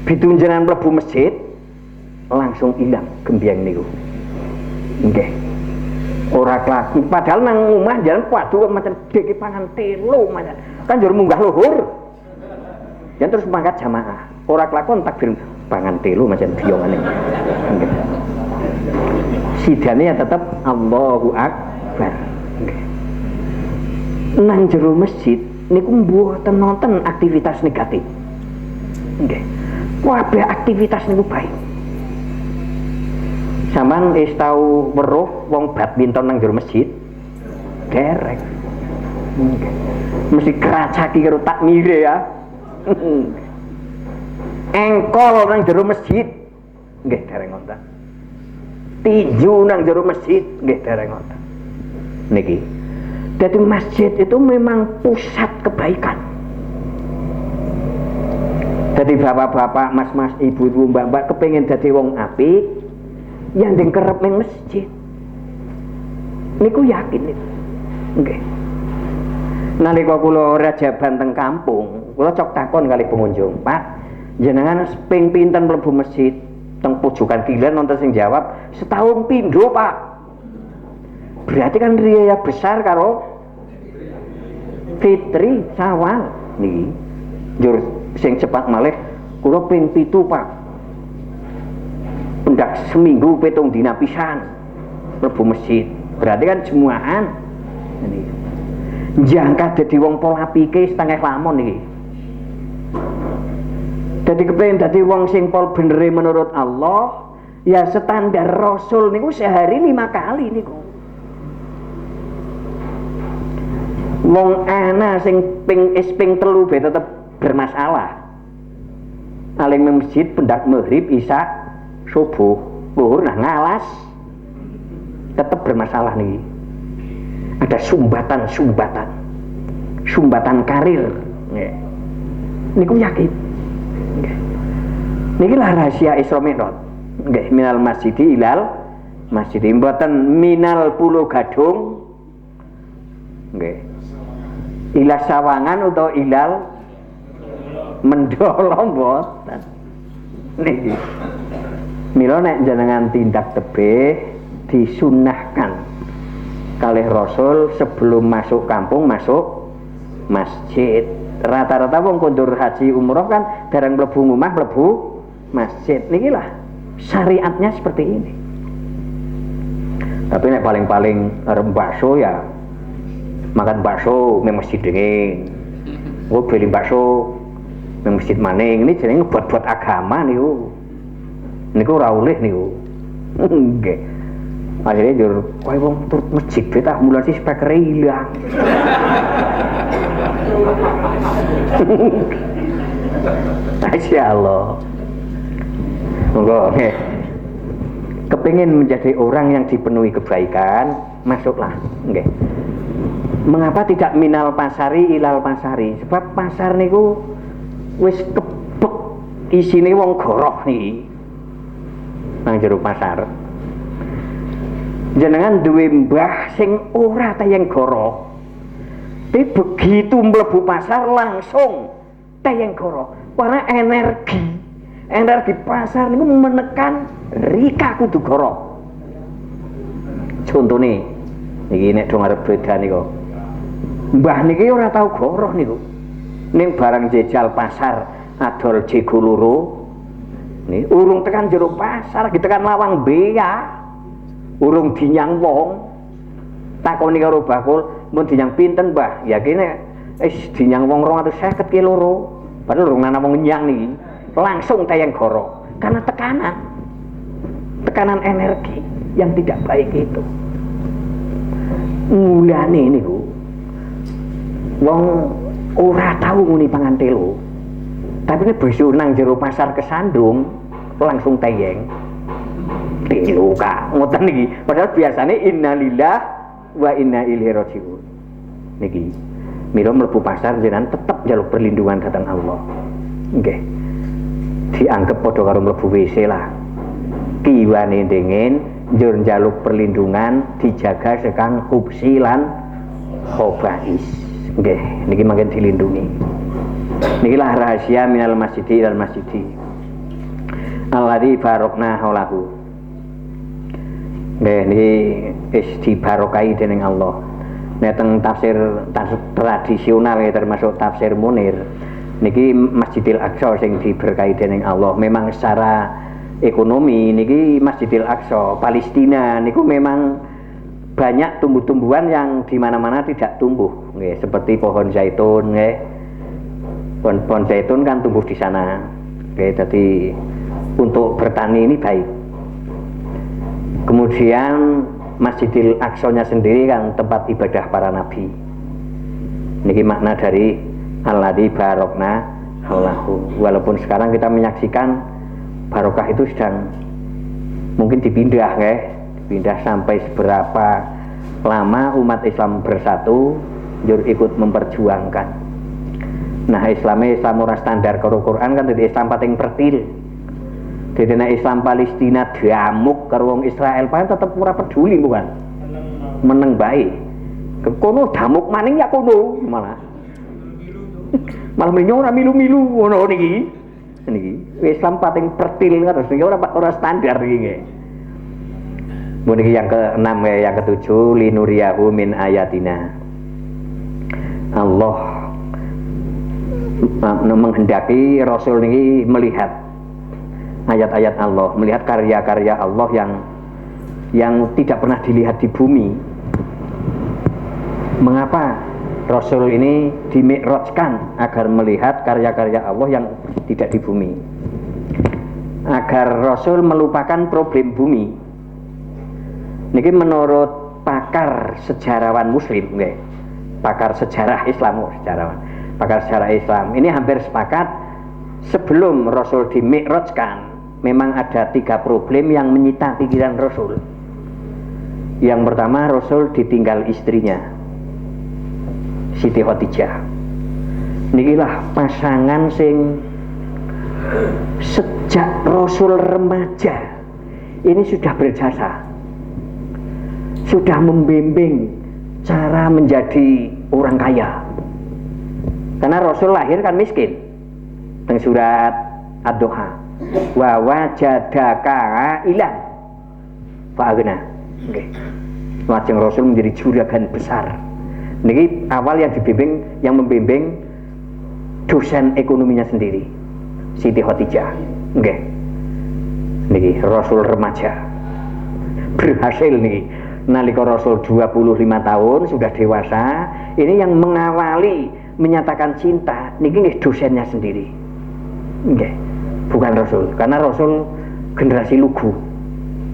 Speaker 1: Bidu jenengan mlebu masjid, langsung ilang gembyeng niku. Nggih. Ora klaku, padahal nang omah jalan waduh macam dek pangan telu macam. Kan njur munggah luhur. Dan terus mangkat jamaah. Ora kelakon takbir pangan telu macam biongane. Nggih. Sidane ya tetep Allahu Akbar. Nggih. Nang jero masjid niku mboten nonton aktivitas negatif. Nggih. Kabeh aktivitas niku baik. Sampeyan wis tau weruh wong badminton nang jero masjid? Derek. Nggih. Mesti keracaki karo takmire ya. Engkol nang jero masjid nggih dereng wonten. Tinju nang jero masjid nggih dereng wonten. Niki. Dadi masjid itu memang pusat kebaikan. Dadi bapak-bapak, mas-mas, ibu-ibu, mbak-mbak kepengin dadi wong apik, yang ndeng kerep ning masjid. Niku yakin niku. Nggih. Nalika kula rajaban teng kampung, kula cok takon kali pengunjung, Pak, jenengan ping pinten mlebu masjid? Teng pojokan kilen nonton sing jawab, setahun pindho, Pak. Berarti kan riya besar karo Fitri Sawal niki. Njur sing cepat malih kula ping 7, Pak. Pendak seminggu 7 dina pisan mlebu masjid. Berarti kan jumuahan. Niki. Jangka dadi wong pola pikir setengah lamun iki. Dadi kepengin dadi wong sing pol benere menurut Allah, ya standar Rasul niku sehari 5 kali niku. Wong ana sing ping 3 be tetep bermasalah. aling masjid pendak maghrib isya subuh zuhur nah ngalas tetap bermasalah nih. Ada sumbatan karir nggih. Niku yakin nggih. Niki lah rahasia Isra Mi'raj nggih, minal masjidi ilal masjid, mboten minal pulau gadung nggih, ilal sawangan utawa ilal mendolo mboten niki. Mila nek jenengan tindak tebih disunahkan kalih Rasul sebelum masuk kampung masuk masjid. Rata-rata wong kondur haji umroh kan dereng mlebu omah mlebu masjid. Niki lah syariatnya seperti ini. Tapi nek paling-paling arep bakso ya makan bakso nang masjid dingin. Oh beli bakso nang masjid maning. Ini jenenge buat agama niku. Niku ora oleh niku. Nggih. Akhirnya jur kowe wong turut masjid betah mulai sih speaker ilang. Masyaallah. Monggo nggih. Kepingin menjadi orang yang dipenuhi kebaikan, masuklah nggih. Mengapa tidak minal pasari ilal pasari? Sebab pasar niku wis kebek isine wong goroh niki. Nang jero pasar. Jenengan duwe mbah sing ora tayang goroh. Tapi begitu mlebu pasar langsung tayang goroh. Karena energi pasar niku menekan rika kudu goroh. Contone niki nek dong arep beda niku. Mbah niki ora tau goroh niku. Ning barang jejal pasar adol jego loro. Nih, urung tekan jero pasar, ditekan lawang bea. Urung dinyang wong. Takoni karo bakul, mun dinyang pinten, Mbah? Ya kene dinyang wong 250 ki loro. Padahal urung ana wong nyang niki. Langsung tayang goro. Karena tekanan energi yang tidak baik itu. Mulane niku wong ora tau muni pangan telu. Tapi nek besok nang jero pasar kesandung langsung tayeng. Telu Kak, ngoten niki. Padahal biasanya innalillah wa inna ilaihi rajiun. Niki. Mila mlebu pasar jenengan tetep njaluk perlindungan dhateng Allah. Nggih. Dianggap padha karo mlebu WC lah. Kiwane dingin, njur njaluk perlindungan, dijaga sekang hubsi lan khobais. Nggih, niki mangken dilindungi. Nikilah rahasia minal masjidi ilal masjidi alladzi barokna haulahu. Nggih niki wis dibarokahi dening Allah. Nek teng tafsir tradisional termasuk tafsir Munir niki Masjidil Aqsa sing diberkahi dening Allah. Memang secara ekonomi niki Masjidil Aqsa Palestina niku memang banyak tumbuh-tumbuhan yang di mana-mana tidak tumbuh, nggih, seperti pohon zaitun, nggih. Pohon zaitun kan tumbuh di sana. Oke, jadi untuk bertani ini baik. Kemudian Masjidil Aqsa-nya sendiri kan tempat ibadah para nabi. Niki makna dari alladzi barokna haulahu. Walaupun sekarang kita menyaksikan barokah itu sedang mungkin dipindah, dipindah sampai seberapa lama umat Islam bersatu, jur ikut memperjuangkan. Nah, Islam ora standar karo Quran kan dadi Islam pating pertil. Dadi nek Islam Palestina diamuk karo wong Israel paling tetep ora peduli bukan. Meneng bae. Kono damuk maning ya kono malah. Malah menyo ora milu-milu ngono niki. Niki Islam pating pertil terus niki ora standar iki nggih. Niki yang ke-6 yang ke-7 linuriyahu min ayatina. Allah menghendaki Rasul ini melihat ayat-ayat Allah, melihat karya-karya Allah yang tidak pernah dilihat di bumi. Mengapa Rasul ini dimi'rajkan? Agar melihat karya-karya Allah yang tidak di bumi, agar Rasul melupakan problem bumi. Niki menurut pakar sejarawan Muslim, pakar sejarah Islam, sejarawan pakar sejarah Islam ini hampir sepakat sebelum Rasul dimi'rajkan, memang ada 3 problem yang menyita pikiran Rasul. Yang pertama, Rasul ditinggal istrinya, Siti Khadijah. Nikilah pasangan sing sejak Rasul remaja ini sudah berjasa, sudah membimbing cara menjadi orang kaya. Karena Rasul lahir kan miskin. Teng surat Ad-Duha, wa wajadaka ilan fa'agna. Nggih. Lajeng Rasul menjadi juragan besar. Niki awal yang membimbing dosen ekonominya sendiri, Siti Khadijah. Nggih. Niki Rasul remaja. Berhasil niki. Nalika Rasul 25 tahun sudah dewasa, ini yang mengawali menyatakan cinta niki nggih dosennya sendiri. Nggih. Bukan Rasul, karena Rasul generasi lugu.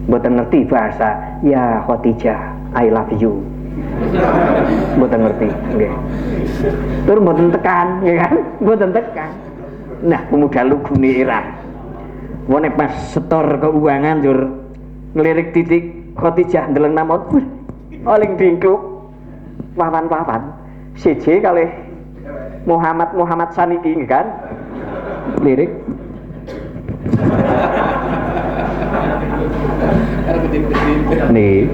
Speaker 1: Mboten ngerti bahasa ya Khadijah, I love you. Mboten ngerti, nggih. Tur mboten tekan, ya kan? Mboten tekan. Nah, pemuda lugu ni Iran. Wone pas setor keuangan jur ngelirik titik Khadijah ndeleng namon. Oling dingkluk. Wawan-wawan. Siji kalih Muhammad saniki kan. Lirik. Nih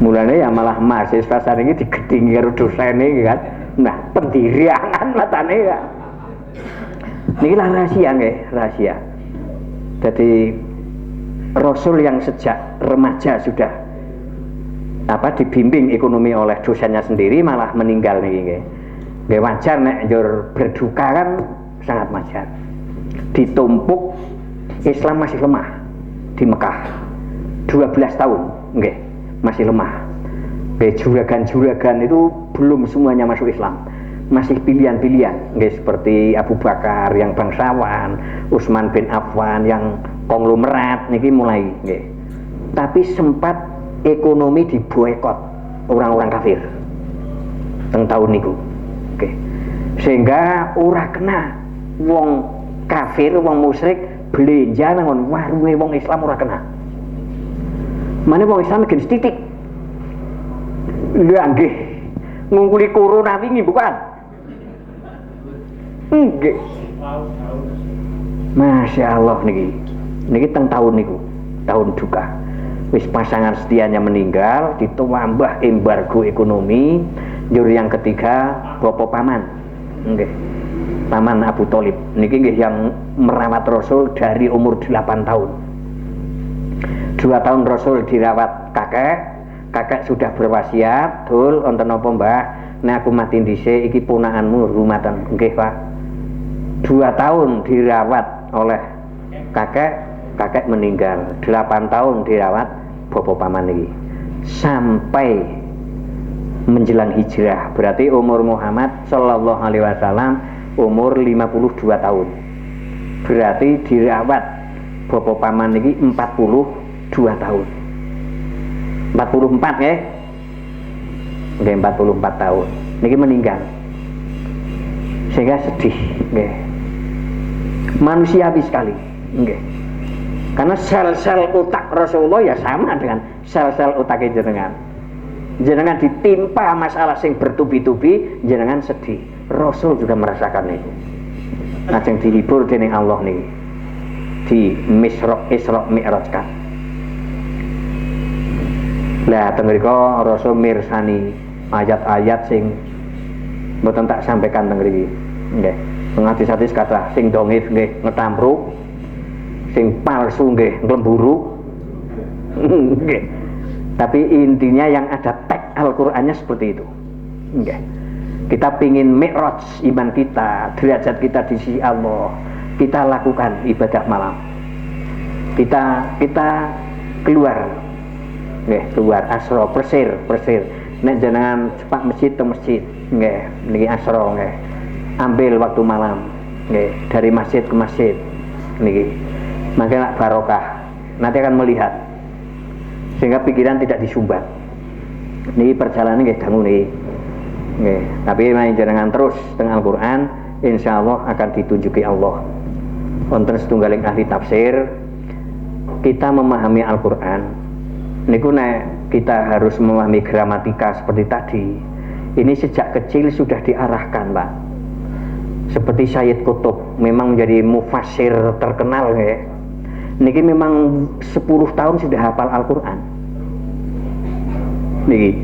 Speaker 1: mulanya ya malah mahasiswa saat ini digedingi karo dosene kan. Nah pendiriangan matane ya ini lah rahasia nggih, rahasia. Jadi Rasul yang sejak remaja sudah dibimbing ekonomi oleh dosennya sendiri malah meninggal niki nggih. Wajar nek njur berduka kan, sangat wajar. Ditumpuk Islam masih lemah di Mekah 12 tahun nggih, masih lemah. Juragan-juragan itu belum semuanya masuk Islam, masih pilihan-pilihan nggih, seperti Abu Bakar yang bangsawan, Utsman bin Affan yang konglomerat niki mulai nggih. Tapi sempat ekonomi diboikot orang-orang kafir teng tahun niku nggih. Sehingga ora kena wong kafir, wong musyrik belanja nang warunge wong Islam ora kena. Mane wong Islam gen sithik. Lha nggih. Ngungkuli corona wingi bukan? Nggih. Masya Allah niki. Niki teng tahun niku, tahun duka. Wis pasangan setianya meninggal, ditambah embargo ekonomi. Jur yang ketiga Bapak Paman. Nggih. Paman Abu Thalib niki nggih yang merawat Rasul dari umur 8 tahun. 2 tahun Rasul dirawat kakek sudah berwasiat, "Dul wonten napa Mbah, nek aku mati dhisik iki ponakanmu rumatan." Nggih Pak. 2 tahun dirawat oleh kakek meninggal. 8 tahun dirawat Bapak Paman niki. Sampai menjelang hijrah, berarti umur Muhammad sallallahu alaihi wasallam umur 52 tahun. Berarti dirawat Bapak Paman niki 42 tahun. 44 nggih. Nggih 44 tahun. Niki meninggal. Sehingga sedih nggih. Manusiawi sekali nggih. Karena sel-sel otak Rasulullah ya sama dengan sel-sel otak jenengan. Jenengan ditimpa masalah sing bertubi-tubi, jenengan sedih. Rasul juga merasakan itu. Lajeng dihibur dening Allah niki. Di Isra Mi'rajkan. Lah teng mriku Rasul mirsani ayat-ayat sing mboten tak sampaikan teng mriki. Nggih. Hadis-hadis kathah sing dhaif nggih ngetampruk, sing palsu nggih nglemburu. Nggih. Tapi intinya yang ada teks Al-Qur'annya seperti itu. Nggih. Kita pingin mi'raj iman kita, derajat kita di sisi Allah. Kita lakukan ibadah malam. Kita keluar. Nggih, keluar asra persir. Nek jenengan cepak masjid ke masjid, nggih, niki asra nggih. Ambil waktu malam, nggih, dari masjid ke masjid. Niki. Maka barokah. Nanti akan melihat. Sehingga pikiran tidak disumbat. Niki perjalanan nggih dangu niki. Nggih, tapi jenengan terus teng Al-Qur'an insyaallah akan ditunjuki Allah. Wonten setunggaling ahli tafsir, kita memahami Al-Qur'an niku nek kita harus memahami gramatika seperti tadi. Ini sejak kecil sudah diarahkan, Pak. Seperti Sayyid Qutb memang menjadi mufassir terkenal ya. Niki memang 10 tahun sudah hafal Al-Qur'an. Niki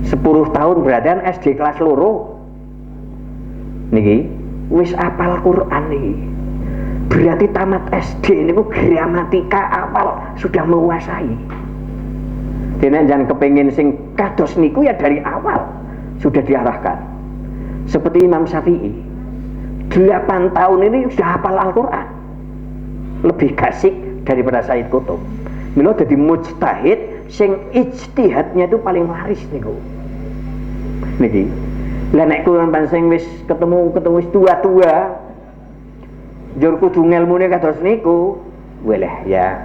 Speaker 1: 10 tahun berarti SD kelas loro. Niki wis hafal Qur'an niki. Berarti tamat SD niku gramatika hafal sudah menguasai. Dene jangan kepengin sing kados niku ya dari awal sudah diarahkan. Seperti Imam Syafi'i 8 tahun ini sudah hafal Al-Qur'an. Lebih kasih daripada Sayyid Qutb. Mila dadi mujtahid sing ijtihadnya itu paling laris niku. Niki. Lah nek kula sing wis ketemu wis tua-tua njur kudu ngelmune kados niku, weleh ya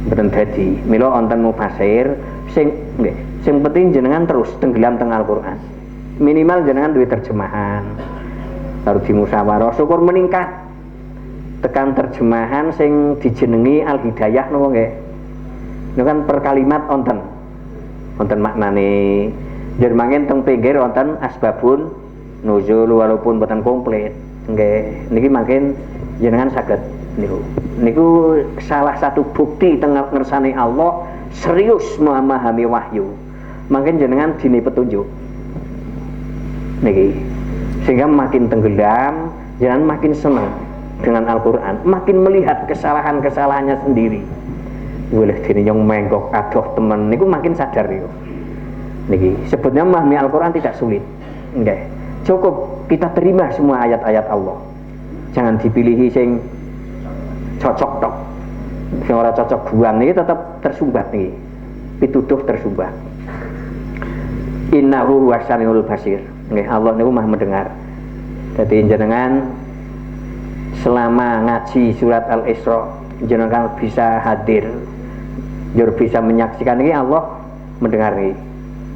Speaker 1: mboten dadi. Mila wonten mufassir sing nggih, sing penting jenengan terus tenggelam teng Al-Qur'an. Minimal jenengan duwe terjemahan. Baru dimusyawarah syukur meningkat. Tekan terjemahan sing dijenengi Al-Hidayah napa nggih. Niku kan per kalimat wonten maknane. Njen mangken teng pinggir wonten asbabun nuzul walaupun boten komplit. Nggih, niki mangken jenengan saged niku salah satu bukti tengah ngersane Allah serius memahami wahyu. Mungkin jenengan dini petunjuk niki sehingga makin tenggelam, jangan makin senang dengan Al-Qur'an, makin melihat kesalahan-kesalahannya sendiri. Boleh dene yang menggok adoh temen niku makin sadar yo. Niki sebetulnya memahami Al-Qur'an tidak sulit. Nggih. Cukup kita terima semua ayat-ayat Allah. Jangan dipilihi sing cocok tok. Sing ora cocok buang niki tetap tersumbat niki. Pituduh tersumbat. Innahu huwas-samiul basir. Nggih, Allah niku Maha mendengar. Dadi jenengan selama ngaji surat Al-Isra jenengan bisa hadir, jur bisa menyaksikan ini Allah mendengar ini.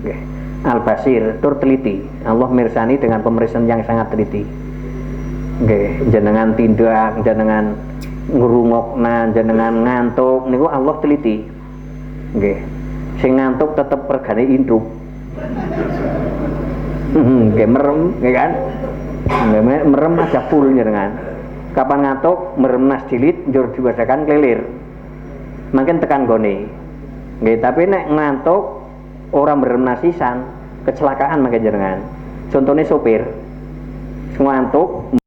Speaker 1: Nggih. Al-Basir tur teliti. Allah mirsani dengan pemeriksaan yang sangat teliti. Nggih, jenengan tindak, jenengan ngrungokna, jenengan ngantuk niku Allah teliti. Nggih. Sing ngantuk tetep regane induk. Nggih merem, nggih kan? Merem aja full jenengan. Kapan ngantuk merem nas dilit njur diwasakan kelilir. Makin tekan gone. Nggih, tapi nek ngantuk orang merem nasisan kecelakaan makin jenengan. Contohnya sopir ngantuk